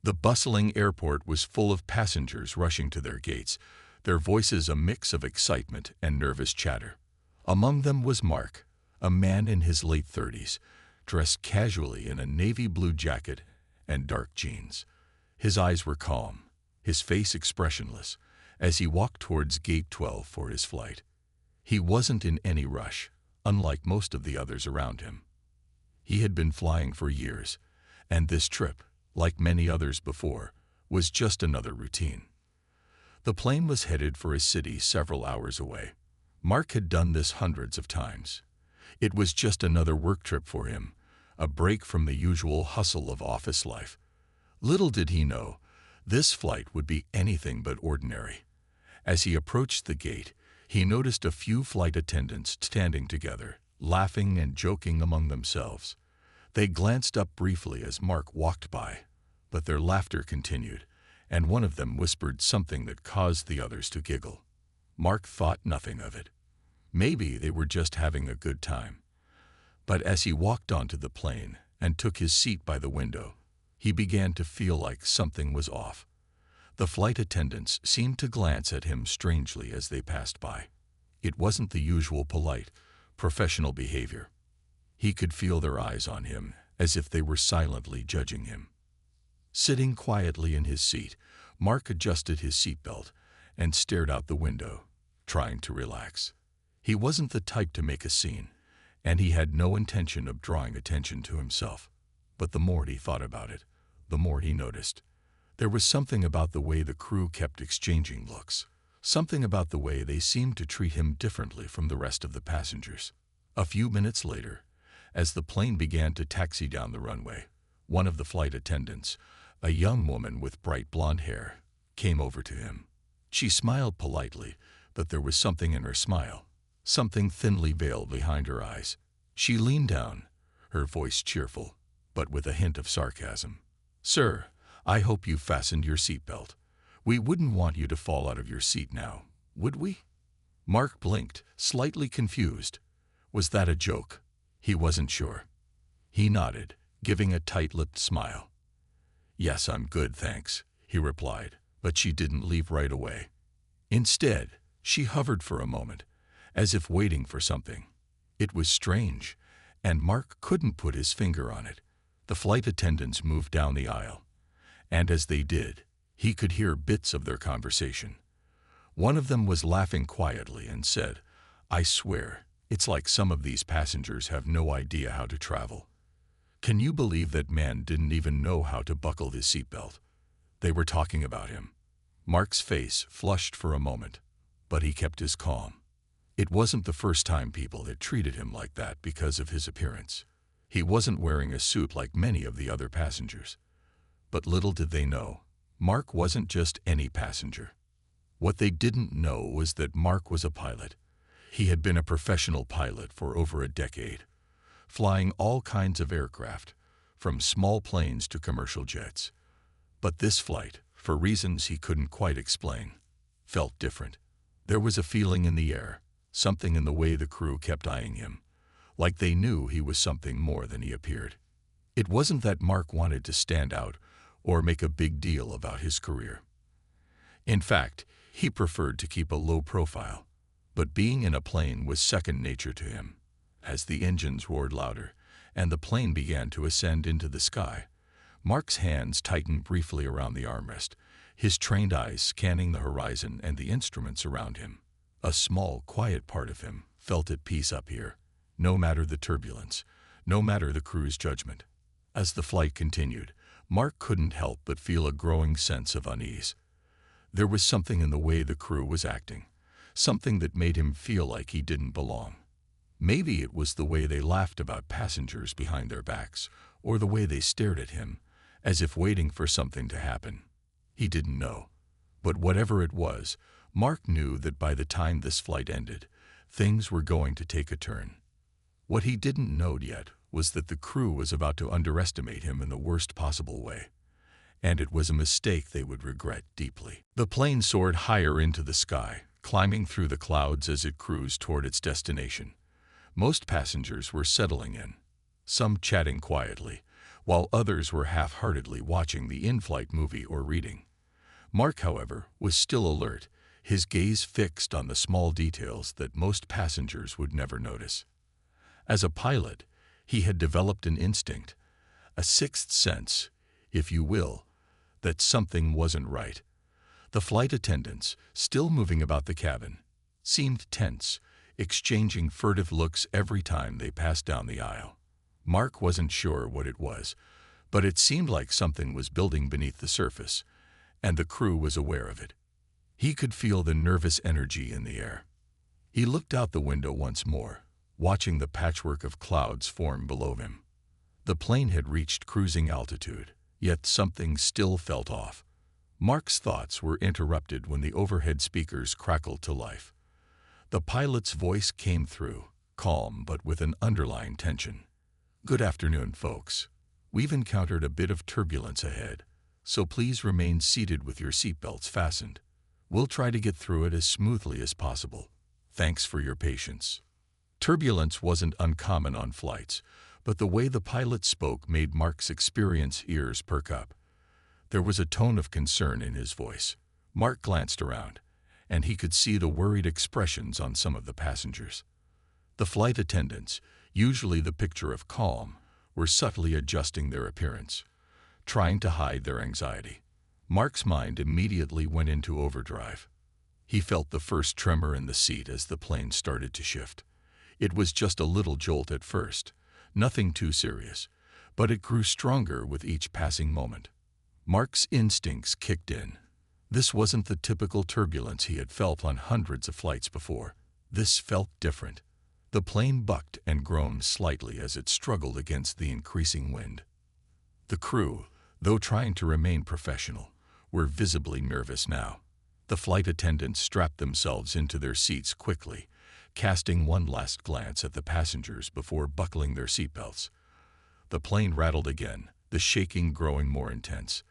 The bustling airport was full of passengers rushing to their gates, their voices a mix of excitement and nervous chatter. Among them was Mark, a man in his late 30s, dressed casually in a navy blue jacket and dark jeans. His eyes were calm, his face expressionless, as he walked towards Gate 12 for his flight. He wasn't in any rush, unlike most of the others around him. He had been flying for years, and this trip, like many others before, was just another routine. The plane was headed for a city several hours away. Mark had done this hundreds of times. It was just another work trip for him, a break from the usual hustle of office life. Little did he know, this flight would be anything but ordinary. As he approached the gate, he noticed a few flight attendants standing together, laughing and joking among themselves. They glanced up briefly as Mark walked by, but their laughter continued, and one of them whispered something that caused the others to giggle. Mark thought nothing of it. Maybe they were just having a good time. But as he walked onto the plane and took his seat by the window, he began to feel like something was off. The flight attendants seemed to glance at him strangely as they passed by. It wasn't the usual polite, professional behavior. He could feel their eyes on him, as if they were silently judging him. Sitting quietly in his seat, Mark adjusted his seatbelt and stared out the window, trying to relax. He wasn't the type to make a scene, and he had no intention of drawing attention to himself. But the more he thought about it, the more he noticed. There was something about the way the crew kept exchanging looks, something about the way they seemed to treat him differently from the rest of the passengers. A few minutes later, as the plane began to taxi down the runway, one of the flight attendants, a young woman with bright blonde hair, came over to him. She smiled politely, but there was something in her smile, something thinly veiled behind her eyes. She leaned down, her voice cheerful, but with a hint of sarcasm. "Sir, I hope you fastened your seatbelt. We wouldn't want you to fall out of your seat now, would we?" Mark blinked, slightly confused. Was that a joke? He wasn't sure. He nodded, giving a tight-lipped smile. "Yes, I'm good, thanks," he replied, but she didn't leave right away. Instead, she hovered for a moment, as if waiting for something. It was strange, and Mark couldn't put his finger on it. The flight attendants moved down the aisle, and as they did, he could hear bits of their conversation. One of them was laughing quietly and said, "I swear, it's like some of these passengers have no idea how to travel. Can you believe that man didn't even know how to buckle his seatbelt?" They were talking about him. Mark's face flushed for a moment, but he kept his calm. It wasn't the first time people had treated him like that because of his appearance. He wasn't wearing a suit like many of the other passengers. But little did they know, Mark wasn't just any passenger. What they didn't know was that Mark was a pilot. He had been a professional pilot for over a decade, flying all kinds of aircraft, from small planes to commercial jets. But this flight, for reasons he couldn't quite explain, felt different. There was a feeling in the air, something in the way the crew kept eyeing him, like they knew he was something more than he appeared. It wasn't that Mark wanted to stand out or make a big deal about his career. In fact, he preferred to keep a low profile, but being in a plane was second nature to him. As the engines roared louder and the plane began to ascend into the sky, Mark's hands tightened briefly around the armrest, his trained eyes scanning the horizon and the instruments around him. A small, quiet part of him felt at peace up here, no matter the turbulence, no matter the crew's judgment. As the flight continued, Mark couldn't help but feel a growing sense of unease. There was something in the way the crew was acting, something that made him feel like he didn't belong. Maybe it was the way they laughed about passengers behind their backs, or the way they stared at him, as if waiting for something to happen. He didn't know. But whatever it was, Mark knew that by the time this flight ended, things were going to take a turn. What he didn't know yet was that the crew was about to underestimate him in the worst possible way. And it was a mistake they would regret deeply. The plane soared higher into the sky, climbing through the clouds as it cruised toward its destination. Most passengers were settling in, some chatting quietly, while others were half-heartedly watching the in-flight movie or reading. Mark, however, was still alert, his gaze fixed on the small details that most passengers would never notice. As a pilot, he had developed an instinct, a sixth sense, if you will, that something wasn't right. The flight attendants, still moving about the cabin, seemed tense, exchanging furtive looks every time they passed down the aisle. Mark wasn't sure what it was, but it seemed like something was building beneath the surface, and the crew was aware of it. He could feel the nervous energy in the air. He looked out the window once more, watching the patchwork of clouds form below him. The plane had reached cruising altitude, yet something still felt off. Mark's thoughts were interrupted when the overhead speakers crackled to life. The pilot's voice came through, calm but with an underlying tension. "Good afternoon, folks. We've encountered a bit of turbulence ahead, so please remain seated with your seatbelts fastened. We'll try to get through it as smoothly as possible. Thanks for your patience." Turbulence wasn't uncommon on flights, but the way the pilot spoke made Mark's experienced ears perk up. There was a tone of concern in his voice. Mark glanced around, and he could see the worried expressions on some of the passengers. The flight attendants, usually the picture of calm, were subtly adjusting their appearance, trying to hide their anxiety. Mark's mind immediately went into overdrive. He felt the first tremor in the seat as the plane started to shift. It was just a little jolt at first, nothing too serious, but it grew stronger with each passing moment. Mark's instincts kicked in. This wasn't the typical turbulence he had felt on hundreds of flights before. This felt different. The plane bucked and groaned slightly as it struggled against the increasing wind. The crew, though trying to remain professional, were visibly nervous now. The flight attendants strapped themselves into their seats quickly, casting one last glance at the passengers before buckling their seatbelts. The plane rattled again, the shaking growing more intense.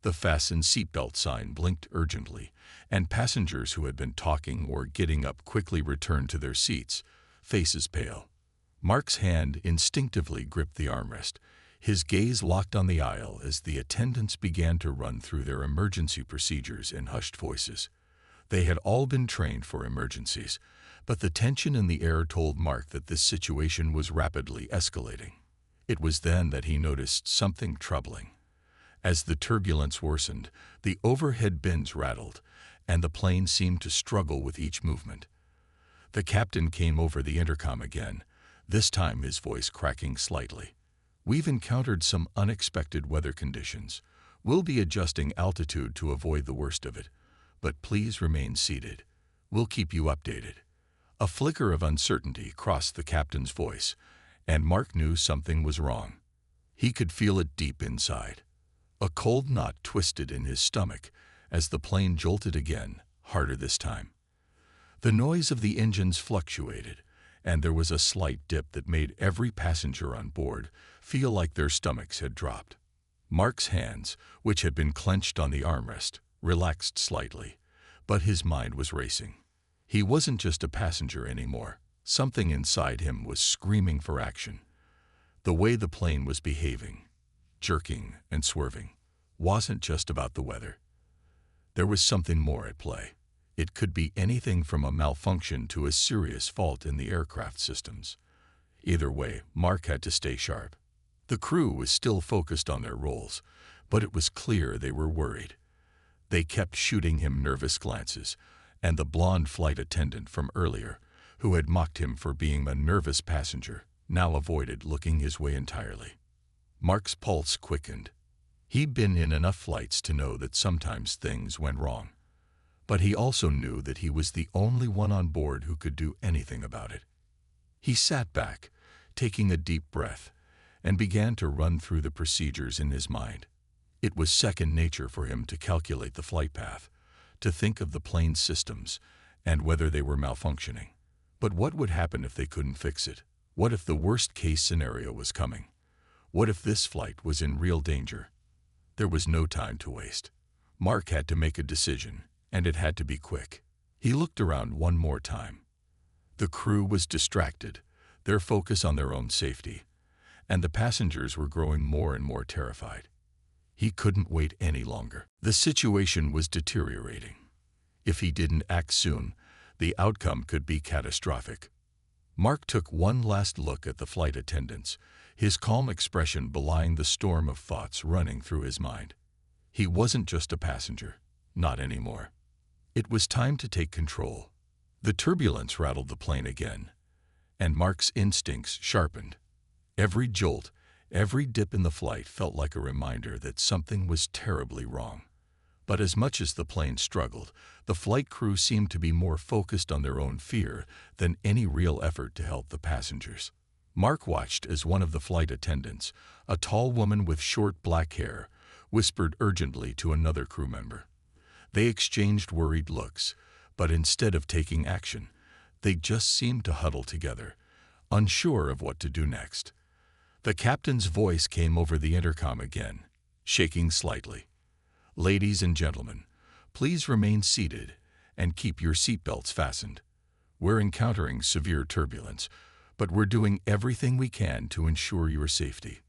The fasten seatbelt sign blinked urgently, and passengers who had been talking or getting up quickly returned to their seats, faces pale. Mark's hand instinctively gripped the armrest, his gaze locked on the aisle as the attendants began to run through their emergency procedures in hushed voices. They had all been trained for emergencies, but the tension in the air told Mark that this situation was rapidly escalating. It was then that he noticed something troubling. As the turbulence worsened, the overhead bins rattled, and the plane seemed to struggle with each movement. The captain came over the intercom again, this time his voice cracking slightly. "We've encountered some unexpected weather conditions. We'll be adjusting altitude to avoid the worst of it, but please remain seated. We'll keep you updated." A flicker of uncertainty crossed the captain's voice, and Mark knew something was wrong. He could feel it deep inside. A cold knot twisted in his stomach as the plane jolted again, harder this time. The noise of the engines fluctuated, and there was a slight dip that made every passenger on board feel like their stomachs had dropped. Mark's hands, which had been clenched on the armrest, relaxed slightly, but his mind was racing. He wasn't just a passenger anymore. Something inside him was screaming for action. The way the plane was behaving, jerking and swerving, wasn't just about the weather. There was something more at play. It could be anything from a malfunction to a serious fault in the aircraft systems. Either way, Mark had to stay sharp. The crew was still focused on their roles, but it was clear they were worried. They kept shooting him nervous glances, and the blonde flight attendant from earlier, who had mocked him for being a nervous passenger, now avoided looking his way entirely. Mark's pulse quickened. He'd been in enough flights to know that sometimes things went wrong. But he also knew that he was the only one on board who could do anything about it. He sat back, taking a deep breath, and began to run through the procedures in his mind. It was second nature for him to calculate the flight path, to think of the plane's systems, and whether they were malfunctioning. But what would happen if they couldn't fix it? What if the worst-case scenario was coming? What if this flight was in real danger? There was no time to waste. Mark had to make a decision, and it had to be quick. He looked around one more time. The crew was distracted, their focus on their own safety. and the passengers were growing more and more terrified. He couldn't wait any longer. The situation was deteriorating. If he didn't act soon, the outcome could be catastrophic. Mark took one last look at the flight attendants, his calm expression belying the storm of thoughts running through his mind. He wasn't just a passenger, not anymore. It was time to take control. The turbulence rattled the plane again, and Mark's instincts sharpened. Every jolt, every dip in the flight felt like a reminder that something was terribly wrong. But as much as the plane struggled, the flight crew seemed to be more focused on their own fear than any real effort to help the passengers. Mark watched as one of the flight attendants, a tall woman with short black hair, whispered urgently to another crew member. They exchanged worried looks, but instead of taking action, they just seemed to huddle together, unsure of what to do next. The captain's voice came over the intercom again, shaking slightly. "Ladies and gentlemen, please remain seated and keep your seatbelts fastened. We're encountering severe turbulence, but we're doing everything we can to ensure your safety."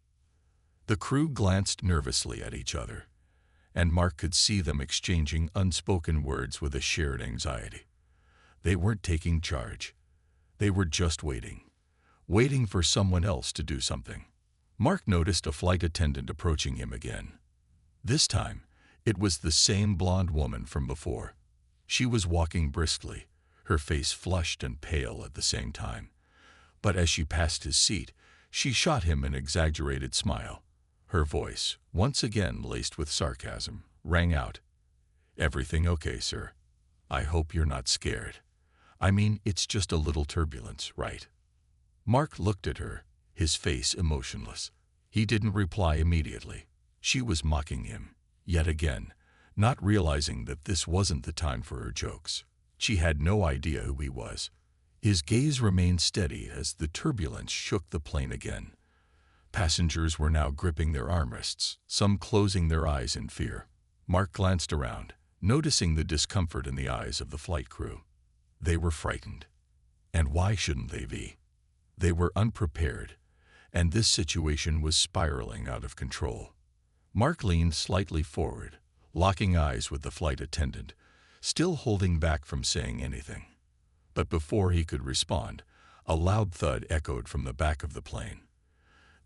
The crew glanced nervously at each other, and Mark could see them exchanging unspoken words with a shared anxiety. They weren't taking charge. They were just waiting for someone else to do something. Mark noticed a flight attendant approaching him again. This time, it was the same blonde woman from before. She was walking briskly, her face flushed and pale at the same time. But as she passed his seat, she shot him an exaggerated smile. Her voice, once again laced with sarcasm, rang out. "Everything okay, sir? I hope you're not scared. I mean, it's just a little turbulence, right?" Mark looked at her, his face emotionless. He didn't reply immediately. She was mocking him, yet again, not realizing that this wasn't the time for her jokes. She had no idea who he was. His gaze remained steady as the turbulence shook the plane again. Passengers were now gripping their armrests, some closing their eyes in fear. Mark glanced around, noticing the discomfort in the eyes of the flight crew. They were frightened. And why shouldn't they be? They were unprepared, and this situation was spiraling out of control. Mark leaned slightly forward, locking eyes with the flight attendant, still holding back from saying anything. But before he could respond, a loud thud echoed from the back of the plane.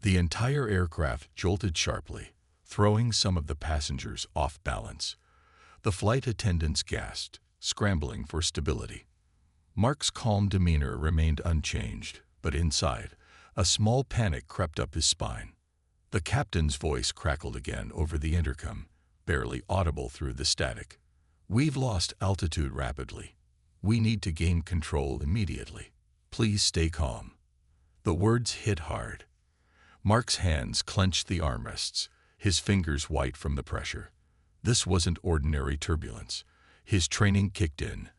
The entire aircraft jolted sharply, throwing some of the passengers off balance. The flight attendants gasped, scrambling for stability. Mark's calm demeanor remained unchanged, but inside, a small panic crept up his spine. The captain's voice crackled again over the intercom, barely audible through the static. "We've lost altitude rapidly. We need to gain control immediately. Please stay calm." The words hit hard. Mark's hands clenched the armrests, his fingers white from the pressure. This wasn't ordinary turbulence. His training kicked in.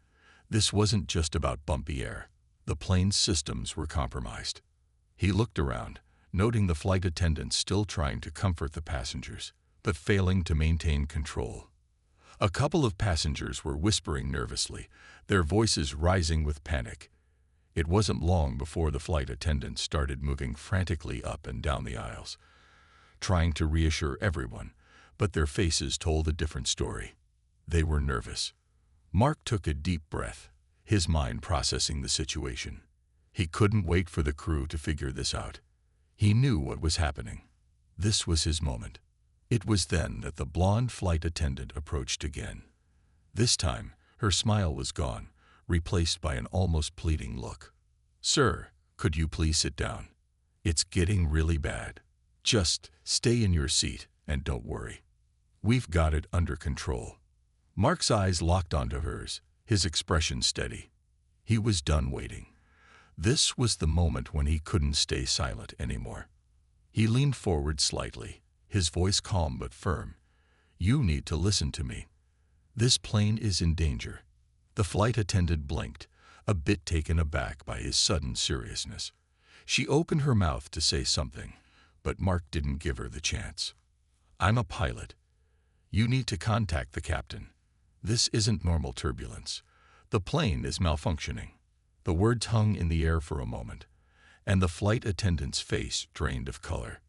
This wasn't just about bumpy air. The plane's systems were compromised. He looked around, noting the flight attendants still trying to comfort the passengers, but failing to maintain control. A couple of passengers were whispering nervously, their voices rising with panic. It wasn't long before the flight attendants started moving frantically up and down the aisles, trying to reassure everyone, but their faces told a different story. They were nervous. Mark took a deep breath, his mind processing the situation. He couldn't wait for the crew to figure this out. He knew what was happening. This was his moment. It was then that the blonde flight attendant approached again. This time, her smile was gone, replaced by an almost pleading look. "Sir, could you please sit down? It's getting really bad. Just stay in your seat and don't worry. We've got it under control." Mark's eyes locked onto hers, his expression steady. He was done waiting. This was the moment when he couldn't stay silent anymore. He leaned forward slightly, his voice calm but firm. "You need to listen to me. This plane is in danger." The flight attendant blinked, a bit taken aback by his sudden seriousness. She opened her mouth to say something, but Mark didn't give her the chance. "I'm a pilot. You need to contact the captain. This isn't normal turbulence. The plane is malfunctioning." The words hung in the air for a moment, and the flight attendant's face drained of color.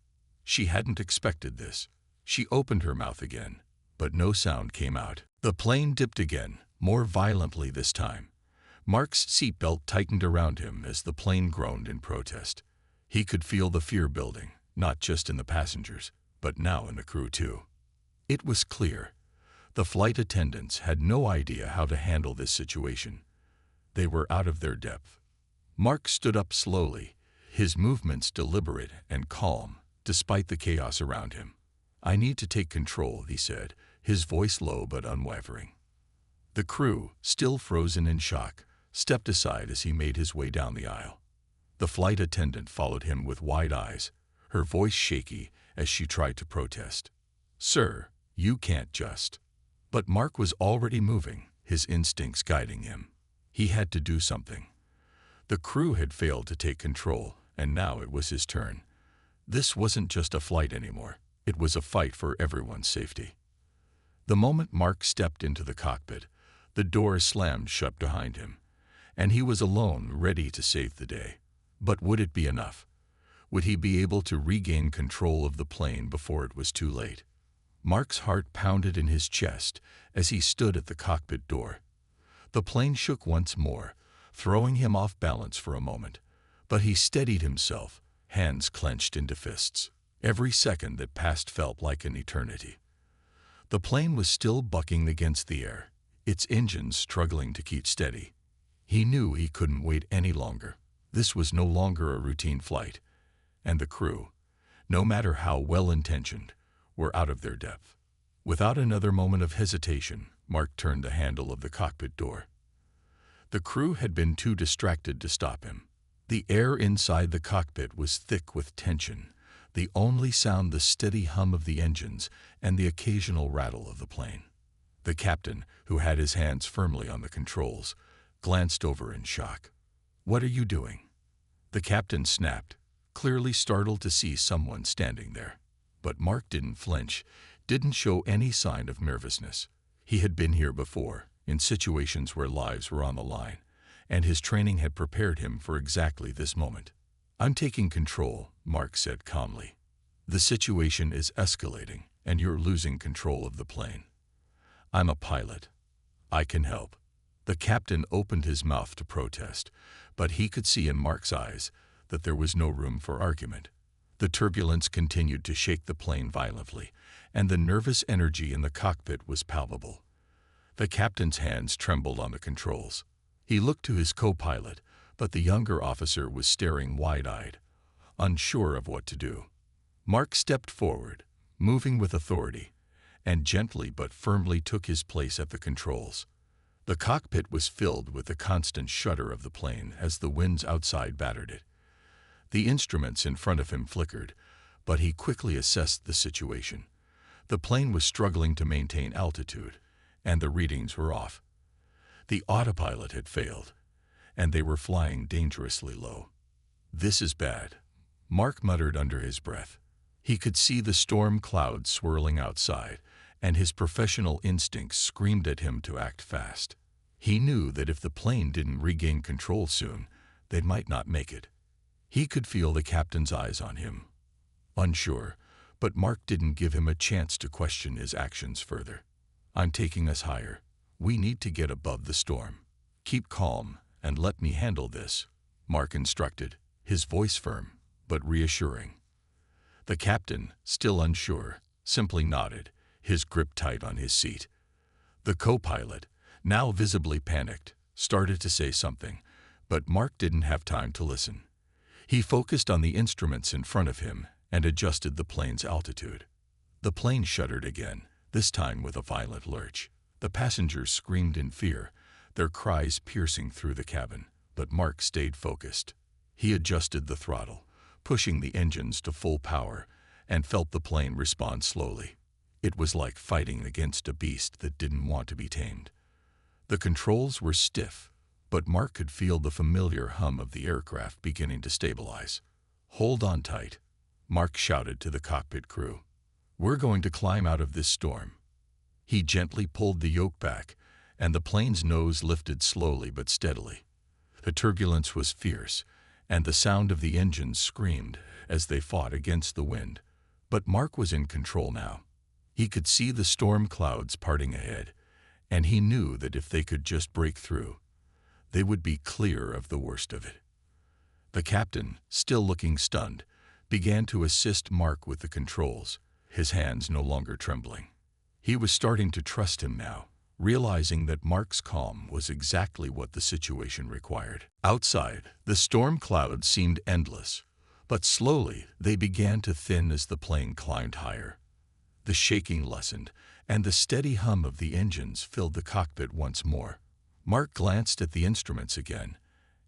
She hadn't expected this. She opened her mouth again, but no sound came out. The plane dipped again, more violently this time. Mark's seatbelt tightened around him as the plane groaned in protest. He could feel the fear building, not just in the passengers, but now in the crew too. It was clear. The flight attendants had no idea how to handle this situation. They were out of their depth. Mark stood up slowly, his movements deliberate and calm, despite the chaos around him. "I need to take control," he said, his voice low but unwavering. The crew, still frozen in shock, stepped aside as he made his way down the aisle. The flight attendant followed him with wide eyes, her voice shaky as she tried to protest. "Sir, you can't just..." But Mark was already moving, his instincts guiding him. He had to do something. The crew had failed to take control, and now it was his turn. This wasn't just a flight anymore. It was a fight for everyone's safety. The moment Mark stepped into the cockpit, the door slammed shut behind him, and he was alone, ready to save the day. But would it be enough? Would he be able to regain control of the plane before it was too late? Mark's heart pounded in his chest as he stood at the cockpit door. The plane shook once more, throwing him off balance for a moment, but he steadied himself, hands clenched into fists. Every second that passed felt like an eternity. The plane was still bucking against the air, its engines struggling to keep steady. He knew he couldn't wait any longer. This was no longer a routine flight, and the crew, no matter how well-intentioned, were out of their depth. Without another moment of hesitation, Mark turned the handle of the cockpit door. The crew had been too distracted to stop him. The air inside the cockpit was thick with tension, the only sound the steady hum of the engines and the occasional rattle of the plane. The captain, who had his hands firmly on the controls, glanced over in shock. "What are you doing?" The captain snapped, clearly startled to see someone standing there. But Mark didn't flinch, didn't show any sign of nervousness. He had been here before, in situations where lives were on the line, and his training had prepared him for exactly this moment. "I'm taking control," Mark said calmly. "The situation is escalating, and you're losing control of the plane. I'm a pilot. I can help." The captain opened his mouth to protest, but he could see in Mark's eyes that there was no room for argument. The turbulence continued to shake the plane violently, and the nervous energy in the cockpit was palpable. The captain's hands trembled on the controls. He looked to his co-pilot, but the younger officer was staring wide-eyed, unsure of what to do. Mark stepped forward, moving with authority, and gently but firmly took his place at the controls. The cockpit was filled with the constant shudder of the plane as the winds outside battered it. The instruments in front of him flickered, but he quickly assessed the situation. The plane was struggling to maintain altitude, and the readings were off. The autopilot had failed, and they were flying dangerously low. "This is bad," Mark muttered under his breath. He could see the storm clouds swirling outside, and his professional instincts screamed at him to act fast. He knew that if the plane didn't regain control soon, they might not make it. He could feel the captain's eyes on him. Unsure, but Mark didn't give him a chance to question his actions further. "I'm taking us higher. We need to get above the storm. Keep calm and let me handle this," Mark instructed, his voice firm but reassuring. The captain, still unsure, simply nodded, his grip tight on his seat. The co-pilot, now visibly panicked, started to say something, but Mark didn't have time to listen. He focused on the instruments in front of him and adjusted the plane's altitude. The plane shuddered again, this time with a violent lurch. The passengers screamed in fear, their cries piercing through the cabin, but Mark stayed focused. He adjusted the throttle, pushing the engines to full power, and felt the plane respond slowly. It was like fighting against a beast that didn't want to be tamed. The controls were stiff, but Mark could feel the familiar hum of the aircraft beginning to stabilize. "Hold on tight," Mark shouted to the cockpit crew. "We're going to climb out of this storm." He gently pulled the yoke back, and the plane's nose lifted slowly but steadily. The turbulence was fierce, and the sound of the engines screamed as they fought against the wind. But Mark was in control now. He could see the storm clouds parting ahead, and he knew that if they could just break through, they would be clear of the worst of it. The captain, still looking stunned, began to assist Mark with the controls, his hands no longer trembling. He was starting to trust him now, realizing that Mark's calm was exactly what the situation required. Outside, the storm clouds seemed endless, but slowly they began to thin as the plane climbed higher. The shaking lessened, and the steady hum of the engines filled the cockpit once more. Mark glanced at the instruments again,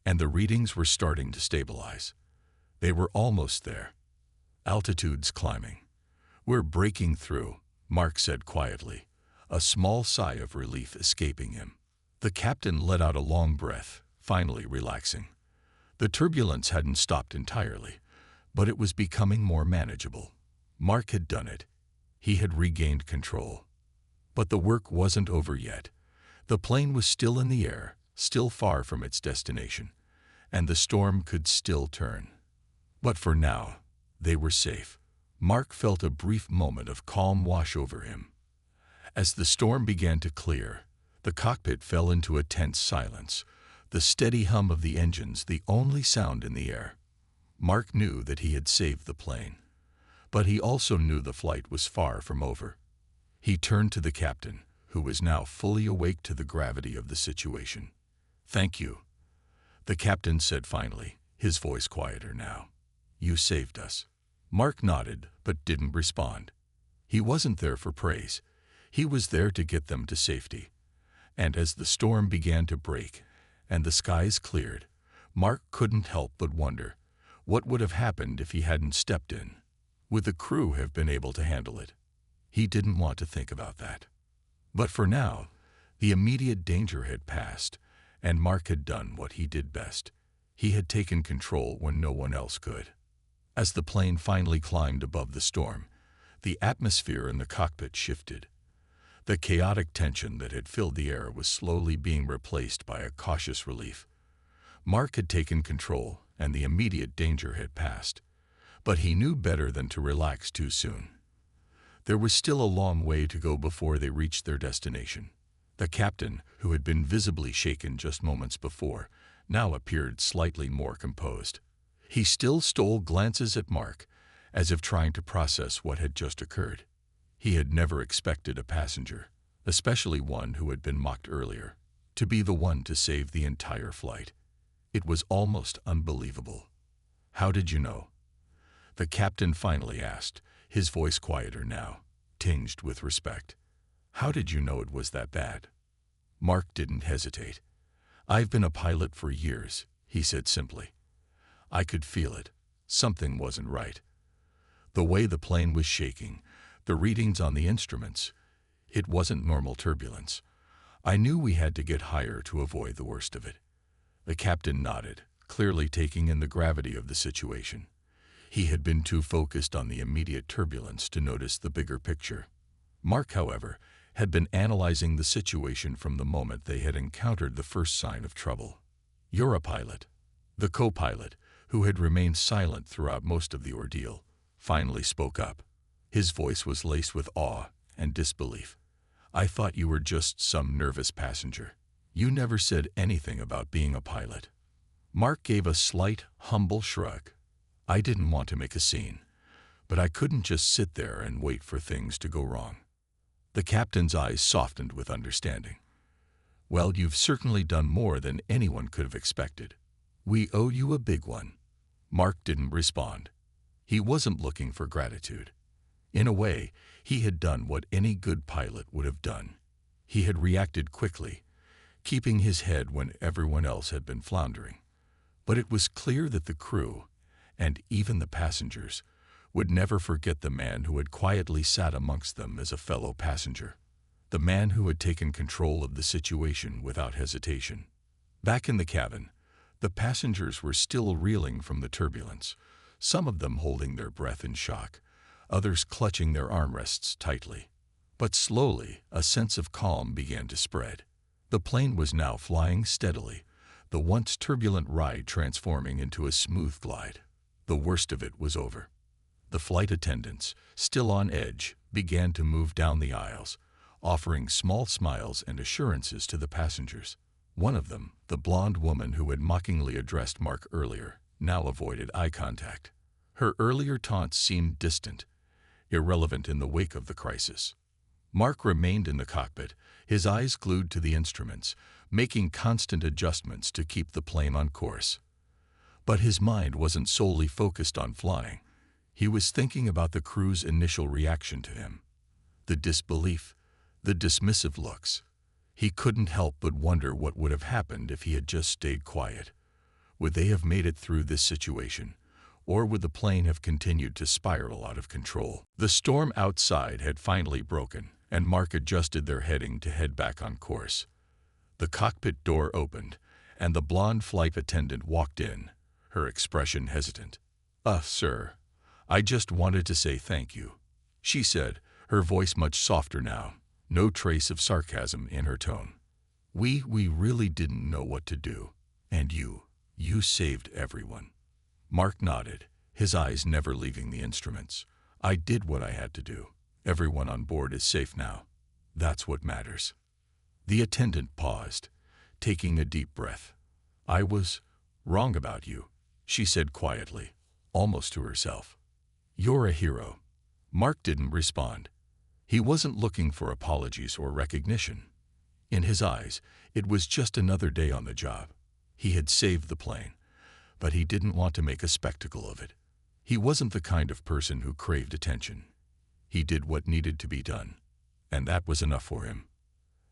and the readings were starting to stabilize. They were almost there. Altitude's climbing. "We're breaking through," Mark said quietly, a small sigh of relief escaping him. The captain let out a long breath, finally relaxing. The turbulence hadn't stopped entirely, but it was becoming more manageable. Mark had done it. He had regained control. But the work wasn't over yet. The plane was still in the air, still far from its destination, and the storm could still turn. But for now, they were safe. Mark felt a brief moment of calm wash over him. As the storm began to clear, the cockpit fell into a tense silence, the steady hum of the engines the only sound in the air. Mark knew that he had saved the plane, but he also knew the flight was far from over. He turned to the captain, who was now fully awake to the gravity of the situation. "Thank you," the captain said finally, his voice quieter now. "You saved us." Mark nodded, but didn't respond. He wasn't there for praise. He was there to get them to safety. And as the storm began to break and the skies cleared, Mark couldn't help but wonder what would have happened if he hadn't stepped in. Would the crew have been able to handle it? He didn't want to think about that. But for now, the immediate danger had passed, and Mark had done what he did best. He had taken control when no one else could. As the plane finally climbed above the storm, the atmosphere in the cockpit shifted. The chaotic tension that had filled the air was slowly being replaced by a cautious relief. Mark had taken control, and the immediate danger had passed. But he knew better than to relax too soon. There was still a long way to go before they reached their destination. The captain, who had been visibly shaken just moments before, now appeared slightly more composed. He still stole glances at Mark, as if trying to process what had just occurred. He had never expected a passenger, especially one who had been mocked earlier, to be the one to save the entire flight. It was almost unbelievable. "How did you know?" the captain finally asked, his voice quieter now, tinged with respect. "How did you know it was that bad?" Mark didn't hesitate. "I've been a pilot for years," he said simply. "I could feel it. Something wasn't right. The way the plane was shaking, the readings on the instruments, it wasn't normal turbulence. I knew we had to get higher to avoid the worst of it." The captain nodded, clearly taking in the gravity of the situation. He had been too focused on the immediate turbulence to notice the bigger picture. Mark, however, had been analyzing the situation from the moment they had encountered the first sign of trouble. "You're a pilot." The co-pilot, who had remained silent throughout most of the ordeal, finally spoke up. His voice was laced with awe and disbelief. "I thought you were just some nervous passenger. You never said anything about being a pilot." Mark gave a slight, humble shrug. "I didn't want to make a scene, but I couldn't just sit there and wait for things to go wrong." The captain's eyes softened with understanding. "Well, you've certainly done more than anyone could have expected. We owe you a big one." Mark didn't respond. He wasn't looking for gratitude. In a way, he had done what any good pilot would have done. He had reacted quickly, keeping his head when everyone else had been floundering. But it was clear that the crew, and even the passengers, would never forget the man who had quietly sat amongst them as a fellow passenger. The man who had taken control of the situation without hesitation. Back in the cabin, the passengers were still reeling from the turbulence, some of them holding their breath in shock, others clutching their armrests tightly. But slowly, a sense of calm began to spread. The plane was now flying steadily, the once turbulent ride transforming into a smooth glide. The worst of it was over. The flight attendants, still on edge, began to move down the aisles, offering small smiles and assurances to the passengers. One of them, the blonde woman who had mockingly addressed Mark earlier, now avoided eye contact. Her earlier taunts seemed distant, irrelevant in the wake of the crisis. Mark remained in the cockpit, his eyes glued to the instruments, making constant adjustments to keep the plane on course. But his mind wasn't solely focused on flying. He was thinking about the crew's initial reaction to him. The disbelief, the dismissive looks. He couldn't help but wonder what would have happened if he had just stayed quiet. Would they have made it through this situation, or would the plane have continued to spiral out of control? The storm outside had finally broken, and Mark adjusted their heading to head back on course. The cockpit door opened, and the blonde flight attendant walked in, her expression hesitant. Sir, I just wanted to say thank you," she said, her voice much softer now, no trace of sarcasm in her tone. We really didn't know what to do, and you saved everyone." Mark nodded, his eyes never leaving the instruments. "I did what I had to do. Everyone on board is safe now. That's what matters." The attendant paused, taking a deep breath. "I was wrong about you," she said quietly, almost to herself. "You're a hero." Mark didn't respond. He wasn't looking for apologies or recognition. In his eyes, it was just another day on the job. He had saved the plane, but he didn't want to make a spectacle of it. He wasn't the kind of person who craved attention. He did what needed to be done, and that was enough for him.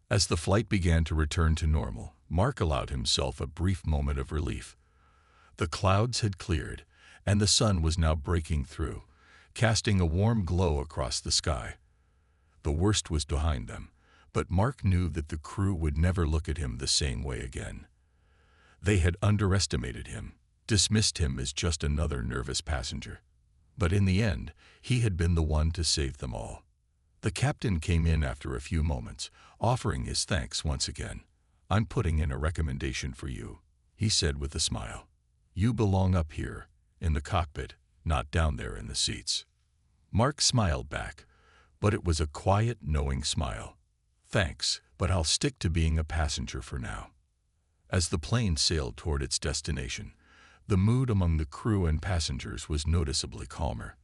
As the flight began to return to normal, Mark allowed himself a brief moment of relief. The clouds had cleared, and the sun was now breaking through, casting a warm glow across the sky. The worst was behind them, but Mark knew that the crew would never look at him the same way again. They had underestimated him, dismissed him as just another nervous passenger. But in the end, he had been the one to save them all. The captain came in after a few moments, offering his thanks once again. "I'm putting in a recommendation for you," he said with a smile. "You belong up here, in the cockpit, not down there in the seats." Mark smiled back, but it was a quiet, knowing smile. "Thanks, but I'll stick to being a passenger for now." As the plane sailed toward its destination, the mood among the crew and passengers was noticeably calmer.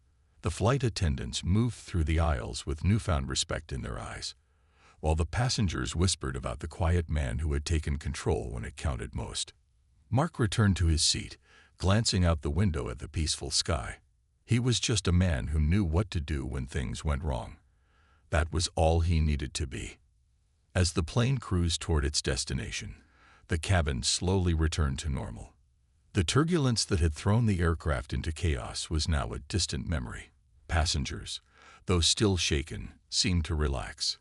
The flight attendants moved through the aisles with newfound respect in their eyes, while the passengers whispered about the quiet man who had taken control when it counted most. Mark returned to his seat, glancing out the window at the peaceful sky. He was just a man who knew what to do when things went wrong. That was all he needed to be. As the plane cruised toward its destination, the cabin slowly returned to normal. The turbulence that had thrown the aircraft into chaos was now a distant memory. Passengers, though still shaken, seemed to relax.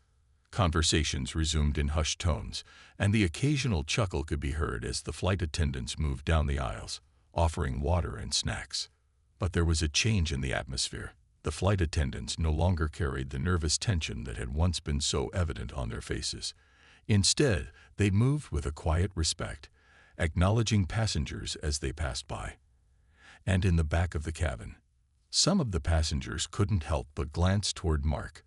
Conversations resumed in hushed tones, and the occasional chuckle could be heard as the flight attendants moved down the aisles, offering water and snacks. But there was a change in the atmosphere. The flight attendants no longer carried the nervous tension that had once been so evident on their faces. Instead, they moved with a quiet respect, acknowledging passengers as they passed by. And in the back of the cabin, some of the passengers couldn't help but glance toward Mark,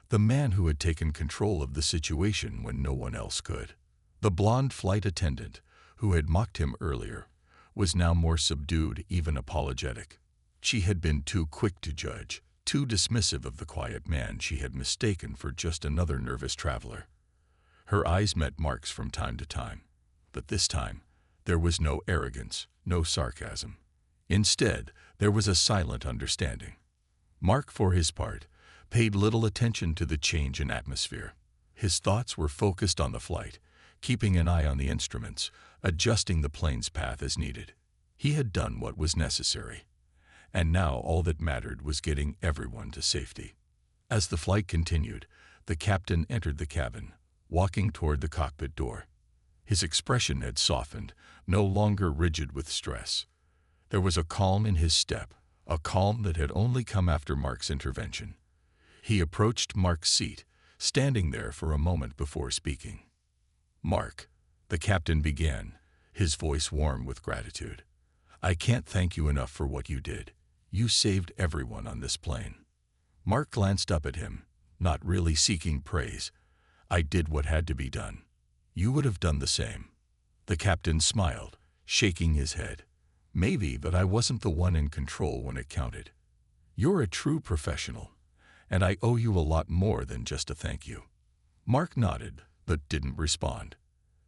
the man who had taken control of the situation when no one else could. The blonde flight attendant, who had mocked him earlier, was now more subdued, even apologetic. She had been too quick to judge, too dismissive of the quiet man she had mistaken for just another nervous traveler. Her eyes met Mark's from time to time, but this time there was no arrogance, no sarcasm. Instead, there was a silent understanding. Mark, for his part, paid little attention to the change in atmosphere. His thoughts were focused on the flight, keeping an eye on the instruments, adjusting the plane's path as needed. He had done what was necessary, and now all that mattered was getting everyone to safety. As the flight continued, the captain entered the cabin, walking toward the cockpit door. His expression had softened, no longer rigid with stress. There was a calm in his step, a calm that had only come after Mark's intervention. He approached Mark's seat, standing there for a moment before speaking. "Mark," the captain began, his voice warm with gratitude. "I can't thank you enough for what you did. You saved everyone on this plane." Mark glanced up at him, not really seeking praise. "I did what had to be done. You would have done the same." The captain smiled, shaking his head. "Maybe, but I wasn't the one in control when it counted. You're a true professional, and I owe you a lot more than just a thank you." Mark nodded, but didn't respond.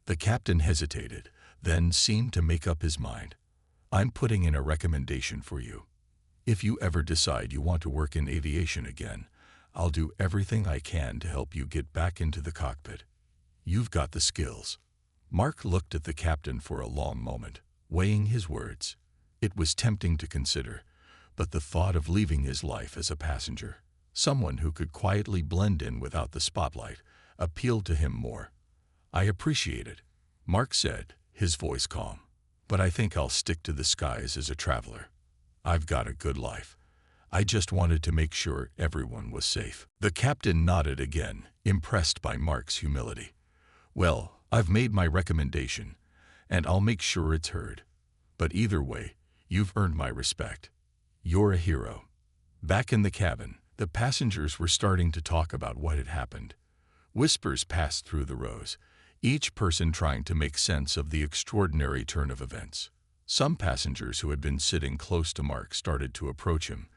The captain hesitated, then seemed to make up his mind. "I'm putting in a recommendation for you. If you ever decide you want to work in aviation again, I'll do everything I can to help you get back into the cockpit. You've got the skills." Mark looked at the captain for a long moment, weighing his words. It was tempting to consider, but the thought of leaving his life as a passenger, someone who could quietly blend in without the spotlight, appealed to him more. "I appreciate it," Mark said, his voice calm. "But I think I'll stick to the skies as a traveler. I've got a good life. I just wanted to make sure everyone was safe." The captain nodded again, impressed by Mark's humility. "Well, I've made my recommendation, and I'll make sure it's heard. But either way, you've earned my respect. You're a hero." Back in the cabin, the passengers were starting to talk about what had happened. Whispers passed through the rows, each person trying to make sense of the extraordinary turn of events. Some passengers who had been sitting close to Mark started to approach him,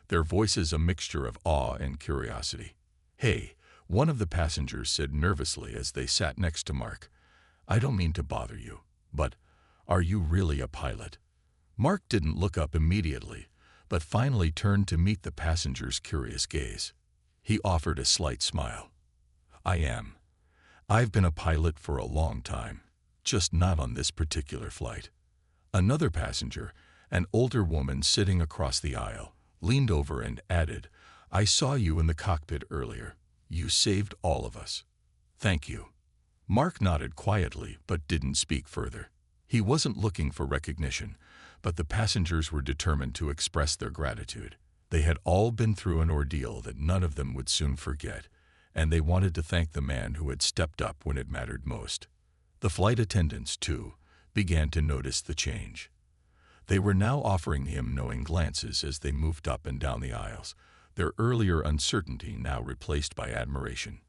their voices a mixture of awe and curiosity. "Hey," one of the passengers said nervously as they sat next to Mark, "I don't mean to bother you, but are you really a pilot?" Mark didn't look up immediately, but finally turned to meet the passenger's curious gaze. He offered a slight smile. "I am. I've been a pilot for a long time, just not on this particular flight." Another passenger, an older woman sitting across the aisle, leaned over and added, "I saw you in the cockpit earlier. You saved all of us. Thank you." Mark nodded quietly but didn't speak further. He wasn't looking for recognition, but the passengers were determined to express their gratitude. They had all been through an ordeal that none of them would soon forget, and they wanted to thank the man who had stepped up when it mattered most. The flight attendants, too, began to notice the change. They were now offering him knowing glances as they moved up and down the aisles, their earlier uncertainty now replaced by admiration.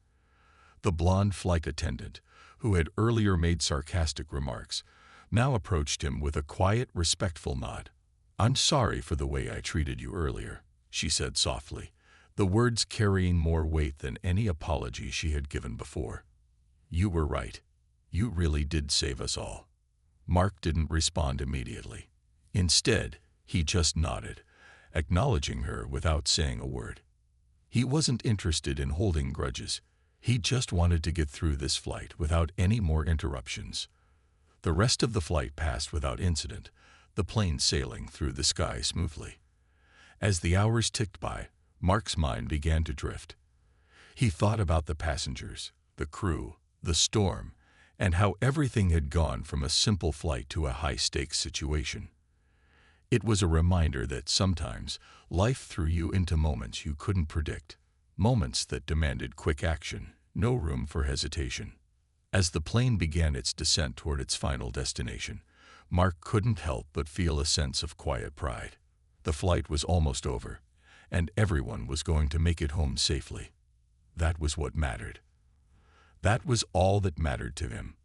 The blonde flight attendant, who had earlier made sarcastic remarks, now approached him with a quiet, respectful nod. "I'm sorry for the way I treated you earlier," she said softly, the words carrying more weight than any apology she had given before. "You were right. You really did save us all." Mark didn't respond immediately. Instead, he just nodded, acknowledging her without saying a word. He wasn't interested in holding grudges. He just wanted to get through this flight without any more interruptions. The rest of the flight passed without incident, the plane sailing through the sky smoothly. As the hours ticked by, Mark's mind began to drift. He thought about the passengers, the crew, the storm, and how everything had gone from a simple flight to a high-stakes situation. It was a reminder that sometimes life threw you into moments you couldn't predict, moments that demanded quick action, no room for hesitation. As the plane began its descent toward its final destination, Mark couldn't help but feel a sense of quiet pride. The flight was almost over, and everyone was going to make it home safely. That was what mattered. That was all that mattered to him.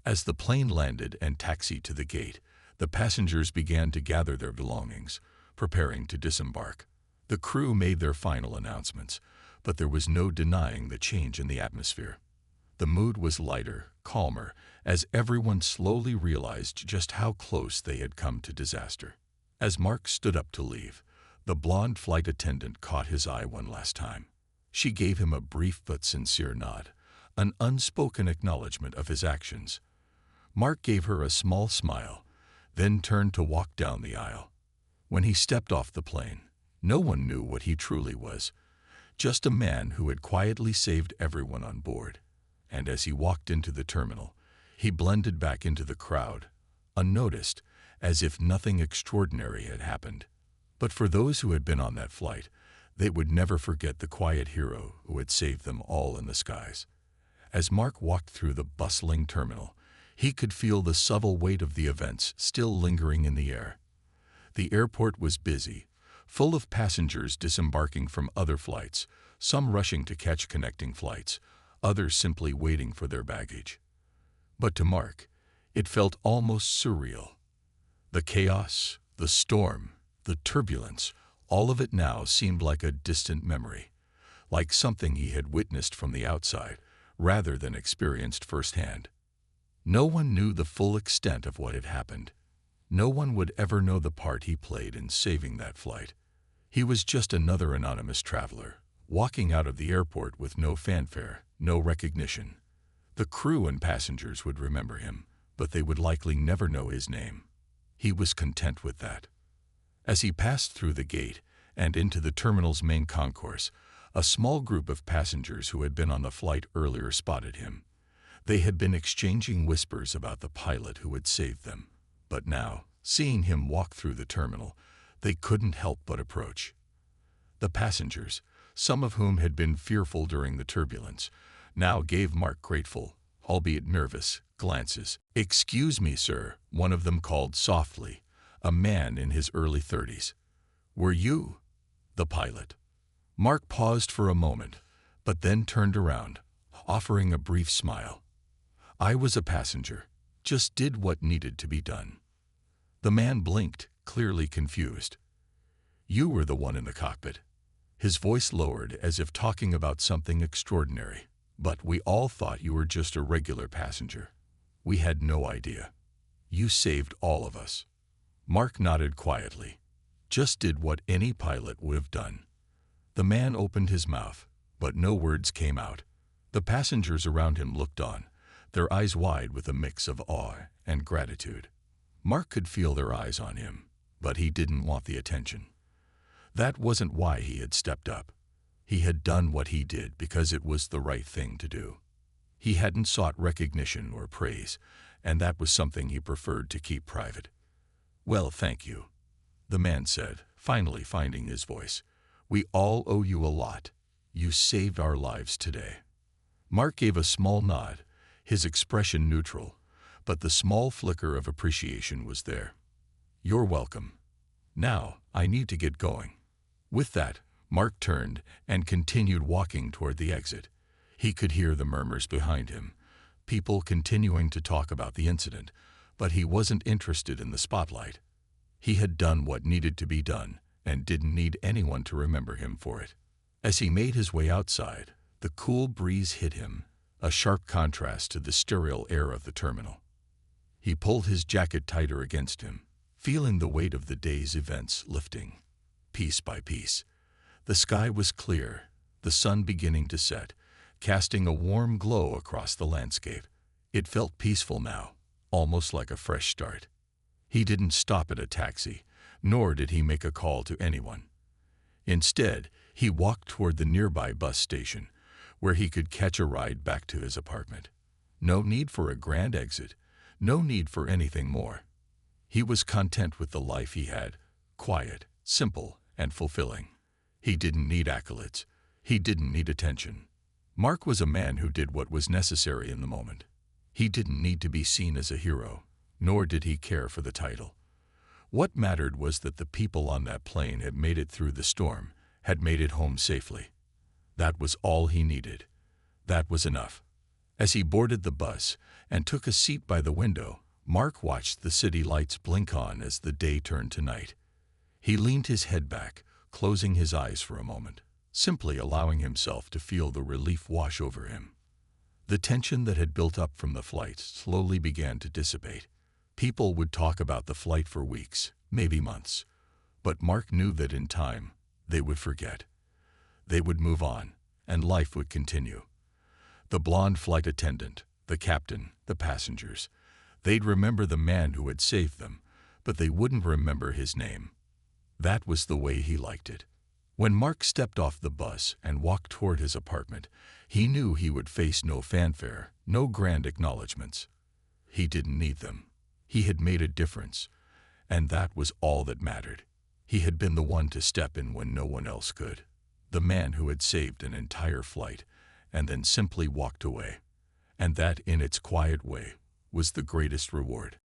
As the plane landed and taxied to the gate, the passengers began to gather their belongings, preparing to disembark. The crew made their final announcements, but there was no denying the change in the atmosphere. The mood was lighter, calmer, as everyone slowly realized just how close they had come to disaster. As Mark stood up to leave, the blonde flight attendant caught his eye one last time. She gave him a brief but sincere nod, an unspoken acknowledgement of his actions. Mark gave her a small smile, then turned to walk down the aisle. When he stepped off the plane, no one knew what he truly was, just a man who had quietly saved everyone on board. And as he walked into the terminal, he blended back into the crowd, unnoticed, as if nothing extraordinary had happened. But for those who had been on that flight, they would never forget the quiet hero who had saved them all in the skies. As Mark walked through the bustling terminal, He could feel the subtle weight of the events still lingering in the air. The airport was busy, full of passengers disembarking from other flights, some rushing to catch connecting flights, others simply waiting for their baggage. But to Mark, it felt almost surreal. The chaos, the storm, the turbulence, all of it now seemed like a distant memory, like something he had witnessed from the outside, rather than experienced firsthand. No one knew the full extent of what had happened. No one would ever know the part he played in saving that flight. He was just another anonymous traveler, walking out of the airport with no fanfare, no recognition. The crew and passengers would remember him, but they would likely never know his name. He was content with that. As he passed through the gate and into the terminal's main concourse, a small group of passengers who had been on the flight earlier spotted him. They had been exchanging whispers about the pilot who had saved them, but now, seeing him walk through the terminal, they couldn't help but approach. The passengers, some of whom had been fearful during the turbulence, now gave Mark grateful, albeit nervous, glances. "Excuse me, sir," one of them called softly, a man in his early 30s. "Were you the pilot?" Mark paused for a moment, but then turned around, offering a brief smile. "I was a passenger, just did what needed to be done." The man blinked, clearly confused. "You were the one in the cockpit." His voice lowered as if talking about something extraordinary. "But we all thought you were just a regular passenger. We had no idea. You saved all of us." Mark nodded quietly. "Just did what any pilot would have done." The man opened his mouth, but no words came out. The passengers around him looked on, their eyes wide with a mix of awe and gratitude. Mark could feel their eyes on him, but he didn't want the attention. That wasn't why he had stepped up. He had done what he did because it was the right thing to do. He hadn't sought recognition or praise, and that was something he preferred to keep private. "Well, thank you," the man said, finally finding his voice. "We all owe you a lot. You saved our lives today." Mark gave a small nod, his expression neutral, but the small flicker of appreciation was there. "You're welcome. Now, I need to get going." With that, Mark turned and continued walking toward the exit. He could hear the murmurs behind him, people continuing to talk about the incident, but he wasn't interested in the spotlight. He had done what needed to be done and didn't need anyone to remember him for it. As he made his way outside, the cool breeze hit him, a sharp contrast to the sterile air of the terminal. He pulled his jacket tighter against him, feeling the weight of the day's events lifting, piece by piece. The sky was clear, the sun beginning to set, casting a warm glow across the landscape. It felt peaceful now, almost like a fresh start. He didn't stop at a taxi, nor did he make a call to anyone. Instead, he walked toward the nearby bus station, where he could catch a ride back to his apartment. No need for a grand exit, no need for anything more. He was content with the life he had, quiet, simple, and fulfilling. He didn't need accolades. He didn't need attention. Mark was a man who did what was necessary in the moment. He didn't need to be seen as a hero, nor did he care for the title. What mattered was that the people on that plane had made it through the storm, had made it home safely. That was all he needed. That was enough. As he boarded the bus and took a seat by the window, Mark watched the city lights blink on as the day turned to night. He leaned his head back, closing his eyes for a moment, simply allowing himself to feel the relief wash over him. The tension that had built up from the flight slowly began to dissipate. People would talk about the flight for weeks, maybe months, but Mark knew that in time, they would forget. They would move on, and life would continue. The blonde flight attendant, the captain, the passengers, they'd remember the man who had saved them, but they wouldn't remember his name. That was the way he liked it. When Mark stepped off the bus and walked toward his apartment, he knew he would face no fanfare, no grand acknowledgments. He didn't need them. He had made a difference, and that was all that mattered. He had been the one to step in when no one else could. The man who had saved an entire flight and then simply walked away. And that, in its quiet way, was the greatest reward.